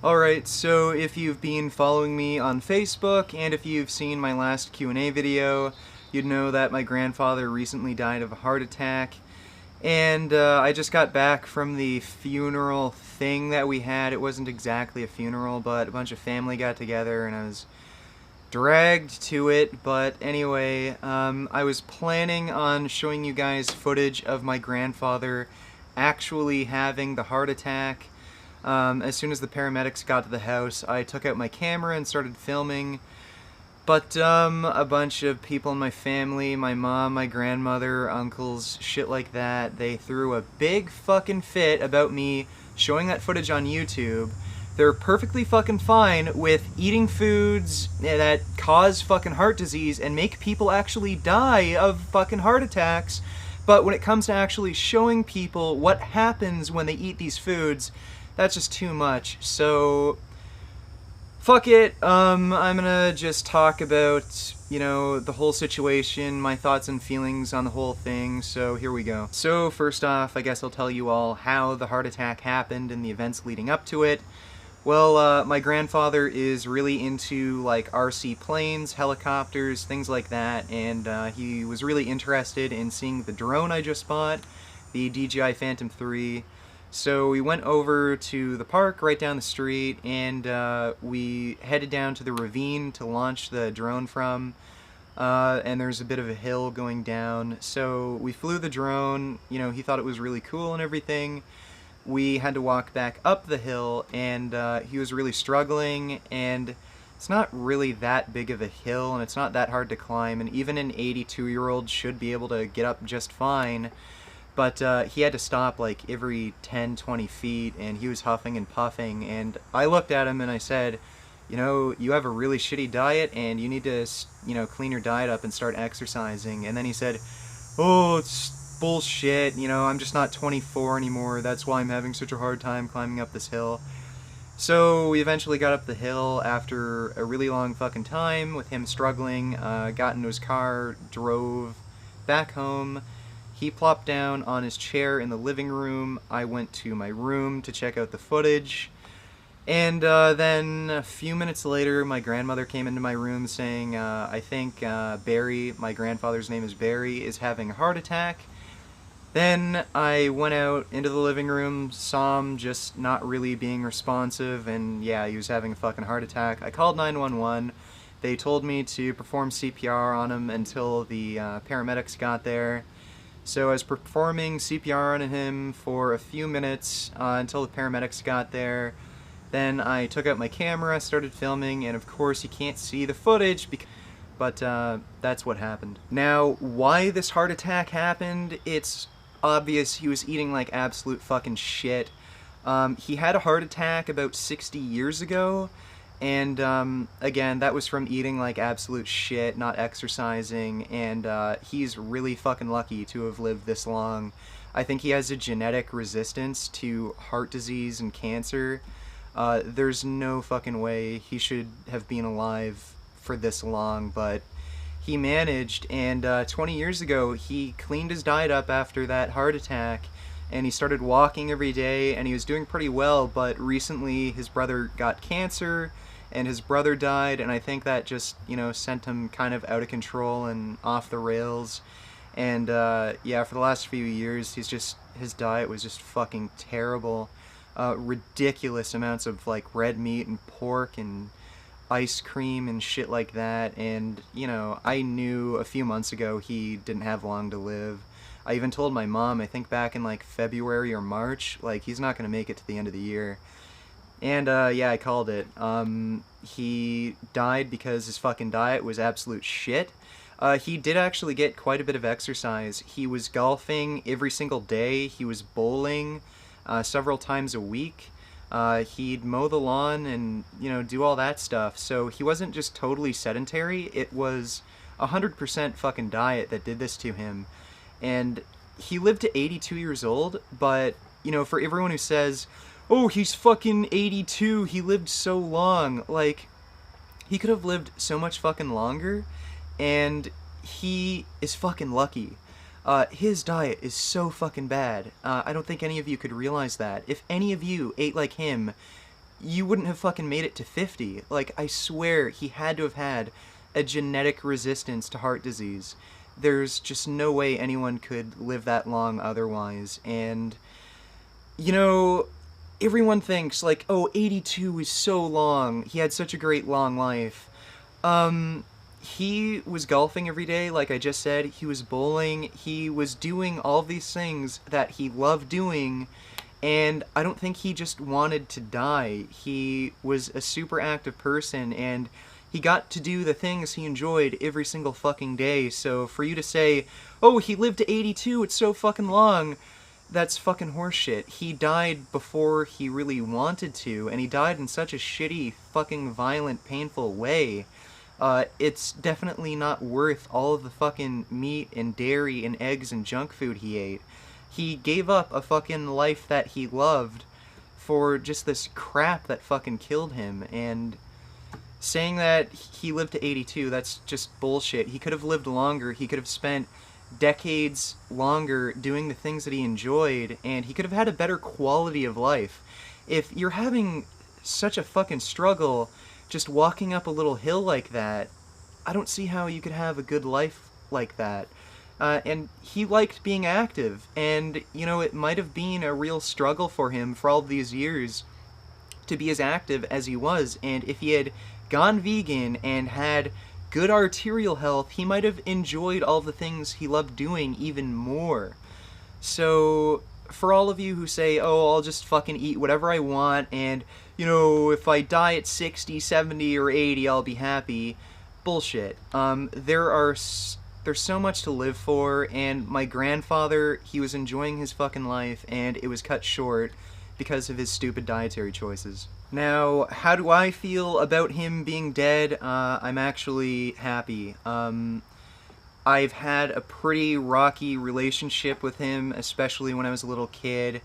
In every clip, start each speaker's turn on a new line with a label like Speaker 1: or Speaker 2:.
Speaker 1: Alright, so if you've been following me on Facebook, and if you've seen my last Q&A video, you'd know that my grandfather recently died of a heart attack. And I just got back from the funeral thing that we had. It wasn't exactly a funeral, but a bunch of family got together and I was dragged to it. But anyway, I was planning on showing you guys footage of my grandfather actually having the heart attack. As soon as the paramedics got to the house, I took out my camera and started filming. But, a bunch of people in my family, my mom, my grandmother, uncles, shit like that, they threw a big fucking fit about me showing that footage on YouTube. They're perfectly fucking fine with eating foods that cause fucking heart disease and make people actually die of fucking heart attacks. But when it comes to actually showing people what happens when they eat these foods, that's just too much. So fuck it. I'm gonna just talk about, the whole situation, my thoughts and feelings on the whole thing, so here we go. So first off, I guess I'll tell you all how the heart attack happened and the events leading up to it. Well, my grandfather is really into, like, RC planes, helicopters, things like that, and he was really interested in seeing the drone I just bought, the DJI Phantom 3. So we went over to the park right down the street, and we headed down to the ravine to launch the drone from, and there's a bit of a hill going down. So we flew the drone, he thought it was really cool and everything. We had to walk back up the hill, and he was really struggling, and it's not really that big of a hill, and it's not that hard to climb, and even an 82-year-old should be able to get up just fine. But he had to stop like every 10-20 feet, and he was huffing and puffing, and I looked at him and I said, you have a really shitty diet and you need to, clean your diet up and start exercising. And then he said, oh, it's bullshit, I'm just not 24 anymore, that's why I'm having such a hard time climbing up this hill. So we eventually got up the hill after a really long fucking time with him struggling, got into his car, drove back home. He plopped down on his chair in the living room. I went to my room to check out the footage. And then a few minutes later, my grandmother came into my room saying, I think Barry, my grandfather's name is Barry, is having a heart attack. Then I went out into the living room, saw him just not really being responsive, and yeah, he was having a fucking heart attack. I called 911. They told me to perform CPR on him until the paramedics got there. So I was performing CPR on him for a few minutes until the paramedics got there. Then I took out my camera, started filming, and of course you can't see the footage, but that's what happened. Now, why this heart attack happened, it's obvious. He was eating like absolute fucking shit. He had a heart attack about 60 years ago, and again, that was from eating like absolute shit, not exercising, and he's really fucking lucky to have lived this long. I think he has a genetic resistance to heart disease and cancer. There's no fucking way he should have been alive for this long, but he managed, and 20 years ago he cleaned his diet up after that heart attack, and he started walking every day, and he was doing pretty well, but recently his brother got cancer, and his brother died, and I think that just, sent him kind of out of control and off the rails. And yeah, for the last few years, his diet was just fucking terrible. Ridiculous amounts of like red meat and pork and ice cream and shit like that. And, I knew a few months ago he didn't have long to live. I even told my mom, I think back in like February or March, like he's not gonna make it to the end of the year. And, yeah, I called it. He died because his fucking diet was absolute shit. He did actually get quite a bit of exercise. He was golfing every single day. He was bowling several times a week. He'd mow the lawn and, do all that stuff. So he wasn't just totally sedentary. It was 100% fucking diet that did this to him. And he lived to 82 years old, but, for everyone who says, oh, he's fucking 82, he lived so long. Like, he could have lived so much fucking longer, and he is fucking lucky. His diet is so fucking bad. I don't think any of you could realize that. If any of you ate like him, you wouldn't have fucking made it to 50. Like, I swear he had to have had a genetic resistance to heart disease. There's just no way anyone could live that long otherwise. And, you know, everyone thinks, like, oh, 82 is so long. He had such a great long life. He was golfing every day, like I just said. He was bowling. He was doing all these things that he loved doing, and I don't think he just wanted to die. He was a super active person, and he got to do the things he enjoyed every single fucking day. So for you to say, oh, he lived to 82, it's so fucking long, that's fucking horseshit. He died before he really wanted to, and he died in such a shitty, fucking violent, painful way. It's definitely not worth all of the fucking meat and dairy and eggs and junk food he ate. He gave up a fucking life that he loved for just this crap that fucking killed him, and saying that he lived to 82, that's just bullshit. He could have lived longer. He could have spent decades longer doing the things that he enjoyed, and he could have had a better quality of life. If you're having such a fucking struggle just walking up a little hill like that, I don't see how you could have a good life like that. And he liked being active, and, you know, it might have been a real struggle for him for all these years to be as active as he was, and if he had gone vegan and had good arterial health, he might have enjoyed all the things he loved doing even more. So, for all of you who say, oh, I'll just fucking eat whatever I want, and, you know, if I die at 60, 70, or 80, I'll be happy. Bullshit. There's so much to live for, and my grandfather, he was enjoying his fucking life, and it was cut short because of his stupid dietary choices. Now, how do I feel about him being dead? I'm actually happy. I've had a pretty rocky relationship with him, especially when I was a little kid.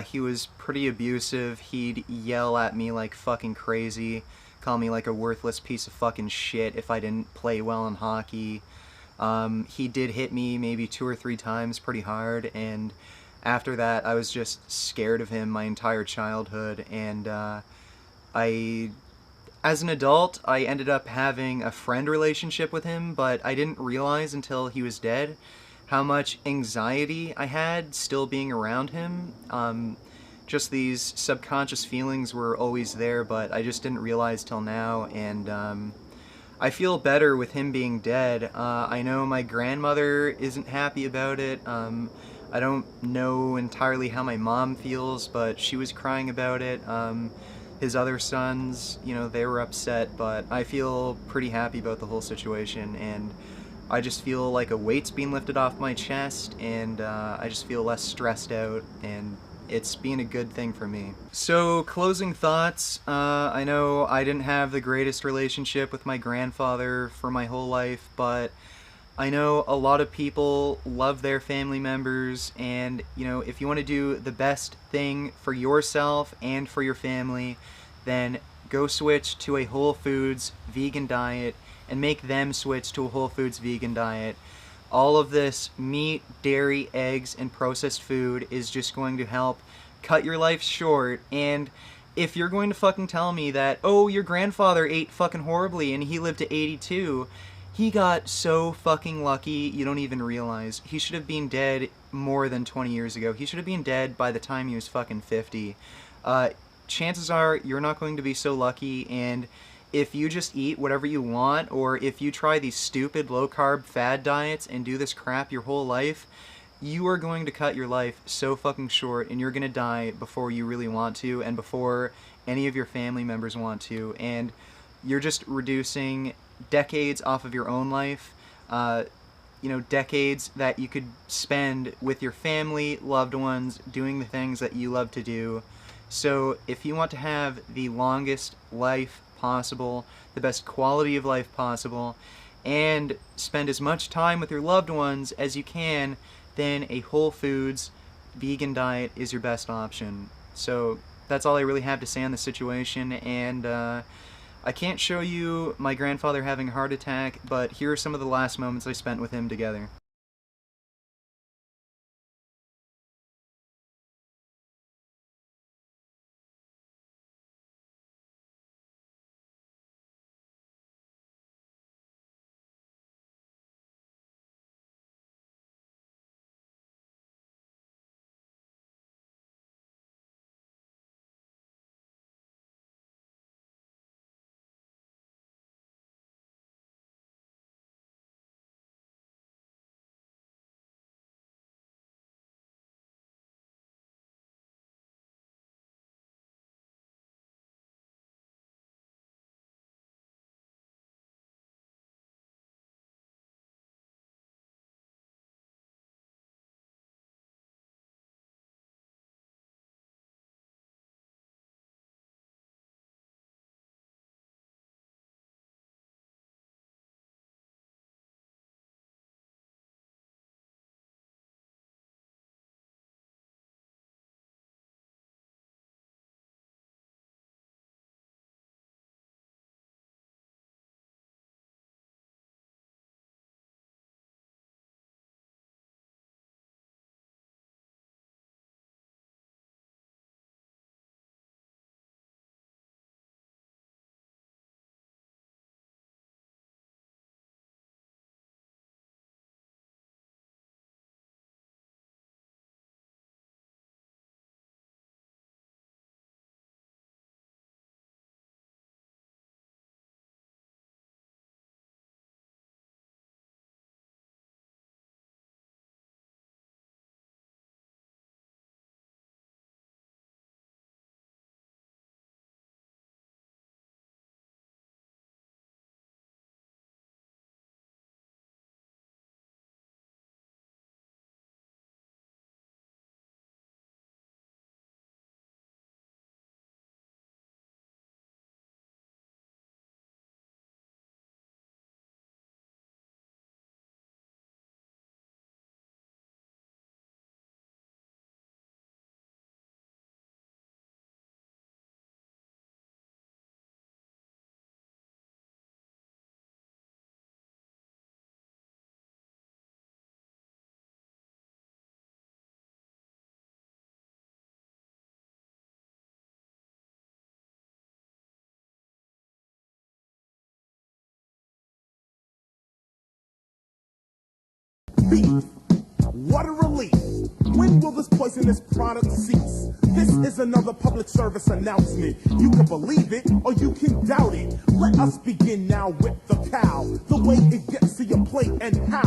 Speaker 1: He was pretty abusive. He'd yell at me like fucking crazy, call me like a worthless piece of fucking shit if I didn't play well in hockey. He did hit me maybe 2 or 3 times pretty hard, and after that I was just scared of him my entire childhood, and as an adult, I ended up having a friend relationship with him, but I didn't realize until he was dead how much anxiety I had still being around him. Just these subconscious feelings were always there, but I just didn't realize till now, and I feel better with him being dead. I know my grandmother isn't happy about it. I don't know entirely how my mom feels, but she was crying about it. His other sons, you know, they were upset, but I feel pretty happy about the whole situation, and I just feel like a weight's being lifted off my chest, and I just feel less stressed out, and it's been a good thing for me. So, closing thoughts. I know I didn't have the greatest relationship with my grandfather for my whole life, but I know a lot of people love their family members, and, you know, if you want to do the best thing for yourself and for your family, then go switch to a Whole Foods vegan diet and make them switch to a Whole Foods vegan diet. All of this meat, dairy, eggs, and processed food is just going to help cut your life short, and if you're going to fucking tell me that, oh, your grandfather ate fucking horribly and he lived to 82, he got so fucking lucky you don't even realize. He should have been dead more than 20 years ago. He should have been dead by the time he was fucking 50. Chances are you're not going to be so lucky, and if you just eat whatever you want, or if you try these stupid low-carb fad diets and do this crap your whole life, you are going to cut your life so fucking short, and you're going to die before you really want to, and before any of your family members want to, and you're just reducing decades off of your own life, you know, decades that you could spend with your family, loved ones, doing the things that you love to do. So if you want to have the longest life possible, the best quality of life possible, and spend as much time with your loved ones as you can, then a Whole Foods vegan diet is your best option. So that's all I really have to say on the situation, and I can't show you my grandfather having a heart attack, but here are some of the last moments I spent with him together.
Speaker 2: beef. What a relief. When will this poisonous product cease? This is another public service announcement. You can believe it or you can doubt it. Let us begin now with the cow. The way it gets to your plate and how.